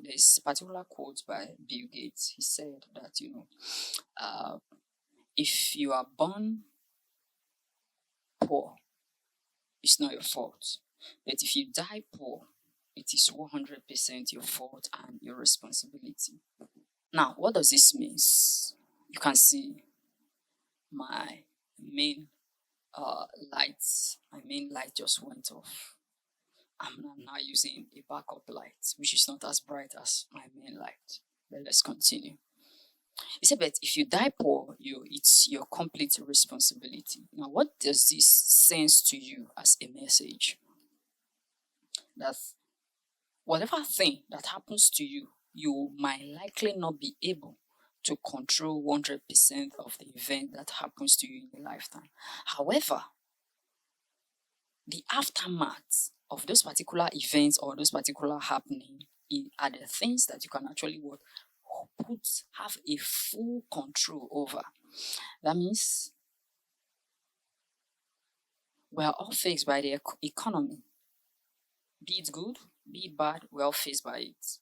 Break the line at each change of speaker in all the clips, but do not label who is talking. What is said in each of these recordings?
there's a particular quote by Bill Gates. He said that, uh, if you are born poor, it's not your fault. But if you die poor, it is 100% your fault and your responsibility. Now, what does this mean? You can see my main my main light just went off. I'm now using a backup light, which is not as bright as my main light. But let's continue. He said, but if you die poor, it's your complete responsibility. Now, what does this sense to you as a message? That whatever thing that happens to you, you might likely not be able to control 100% of the event that happens to you in your lifetime. However, the aftermath of those particular events or those particular happening are the things that you can actually have a full control over. That means we are all faced by the economy. Be it good, be it bad, we're all faced by it.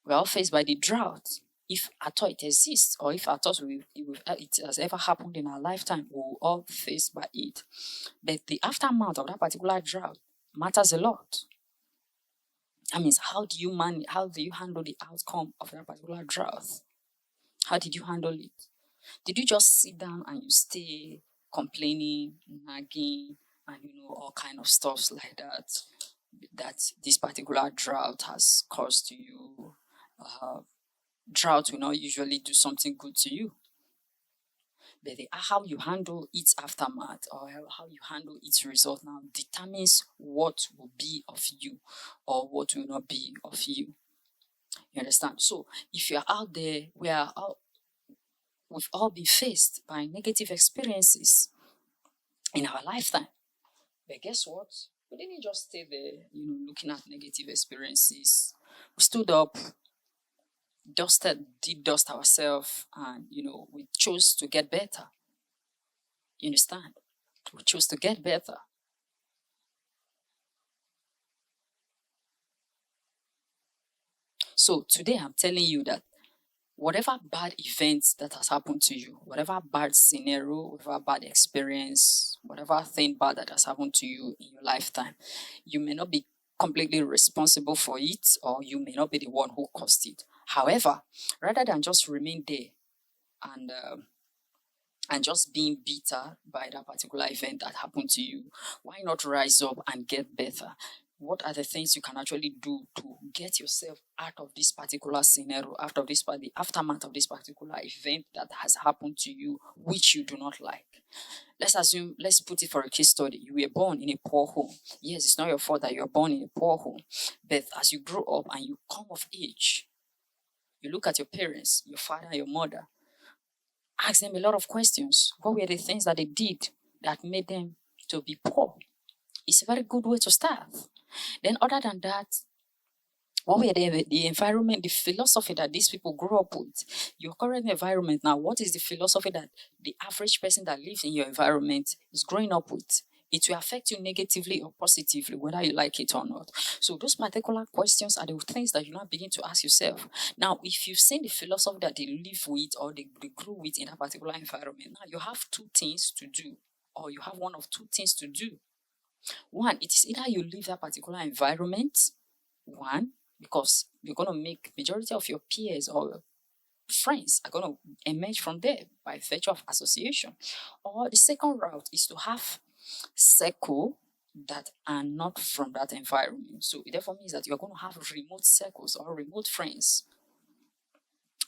We're all faced by the drought. If at all it exists, or if at all it has ever happened in our lifetime, we're all faced by it. But the aftermath of that particular drought matters a lot. That means how do you handle the outcome of that particular drought? How did you handle it? Did you just sit down and you stay complaining, nagging, and all kind of stuff like that this particular drought has caused to you? Drought will not usually do something good to you. But how you handle its aftermath or how you handle its result now determines what will be of you or what will not be of you. You understand? So if you're out there, we've all been faced by negative experiences in our lifetime. But guess what? We didn't just stay there, looking at negative experiences. We stood up, did dust ourselves, and we chose to get better. You understand? We chose to get better. So today I'm telling you that whatever bad events that has happened to you, whatever bad scenario, whatever bad experience, whatever thing bad that has happened to you in your lifetime, you may not be completely responsible for it, or you may not be the one who caused it. However, rather than just remain there and just being bitter by that particular event that happened to you, why not rise up and get better? What are the things you can actually do to get yourself out of this particular scenario, out of the aftermath of this particular event that has happened to you, which you do not like? Let's put it for a case study. You were born in a poor home. Yes, it's not your fault that you're born in a poor home. But as you grow up and you come of age, you look at your parents, your father, your mother, ask them a lot of questions. What were the things that they did that made them to be poor? It's a very good way to start. Then other than that, what were the environment, the philosophy that these people grew up with? Your current environment now, what is the philosophy that the average person that lives in your environment is growing up with? It will affect you negatively or positively, whether you like it or not. So those particular questions are the things that you now begin to ask yourself. Now, if you've seen the philosophy that they live with or they grew with in a particular environment, now you have two things to do, or you have one of two things to do. One, it is either you leave that particular environment, because you're going to make majority of your peers or friends are going to emerge from there by virtue of association. Or the second route is to have circle that are not from that environment. So it therefore means that you're going to have remote circles or remote friends.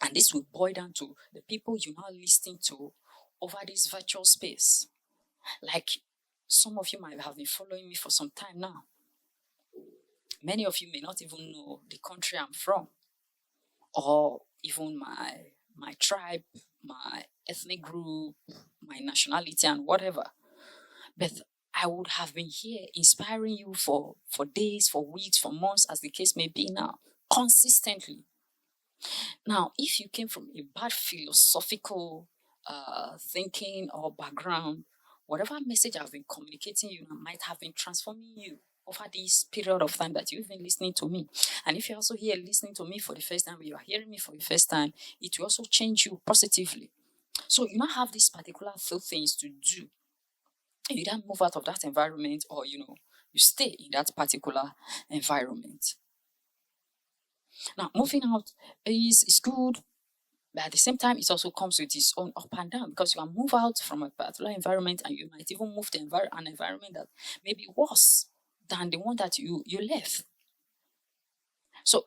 And this will boil down to the people you're now listening to over this virtual space. Like some of you might have been following me for some time now. Many of you may not even know the country I'm from, or even my tribe, my ethnic group, my nationality, and whatever. But I would have been here inspiring you for days, for weeks, for months, as the case may be now, consistently. Now, if you came from a bad philosophical thinking or background, whatever message I've been communicating you might have been transforming you over this period of time that you've been listening to me. And if you're also here listening to me for the first time, you are hearing me for the first time, it will also change you positively. So you now have these particular few things to do. You don't move out of that environment, or you stay in that particular environment. Now, moving out is good, but at the same time, it also comes with its own up and down, because you can move out from a particular environment and you might even move to an environment that may be worse than the one that you left. So,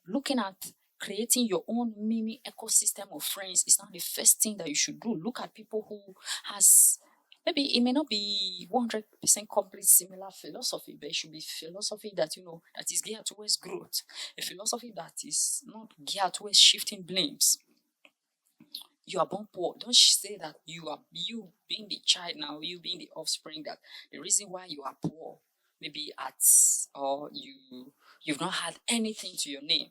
looking at creating your own mini ecosystem of friends is not the first thing that you should do. Look at people who has, maybe it may not be 100% complete similar philosophy, but it should be philosophy that, that is geared towards growth. A philosophy that is not geared towards shifting blames. You are born poor. Don't say that you being the child now, you being the offspring, that the reason why you are poor, maybe or you've not had anything to your name,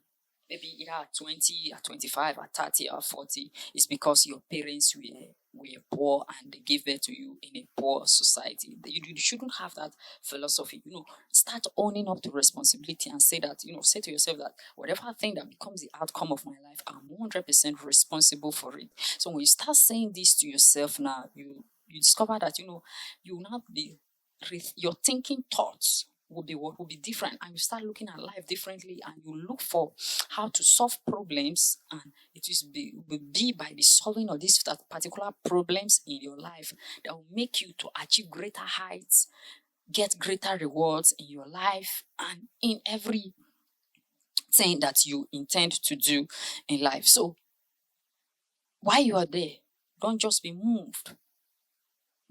maybe either at 20, at 25, at 30, or 40, is because your parents were poor and they gave birth to you in a poor society. You shouldn't have that philosophy. Start owning up to responsibility and say that, say to yourself that whatever thing that becomes the outcome of my life, I'm 100% responsible for it. So when you start saying this to yourself now, you discover that, you will not be, your thinking thoughts will be different, and you start looking at life differently, and you look for how to solve problems, and it will be by the solving of these particular problems in your life that will make you to achieve greater heights, get greater rewards in your life and in every thing that you intend to do in life. So while you are there, don't just be moved.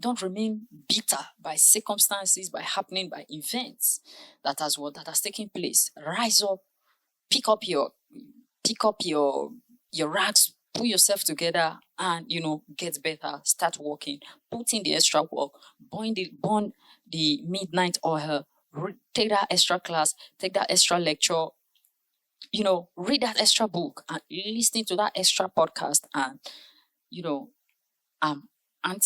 Don't remain bitter by circumstances, by events that has taken place. Rise up, pick up your rags, put yourself together, and get better. Start working, put in the extra work, burn the midnight oil, take that extra class, take that extra lecture, read that extra book, and listen to that extra podcast, and I'm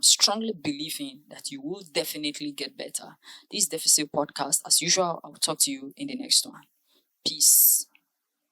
strongly believing that you will definitely get better. This Deficit Podcast, as usual, I will talk to you in the next one. Peace.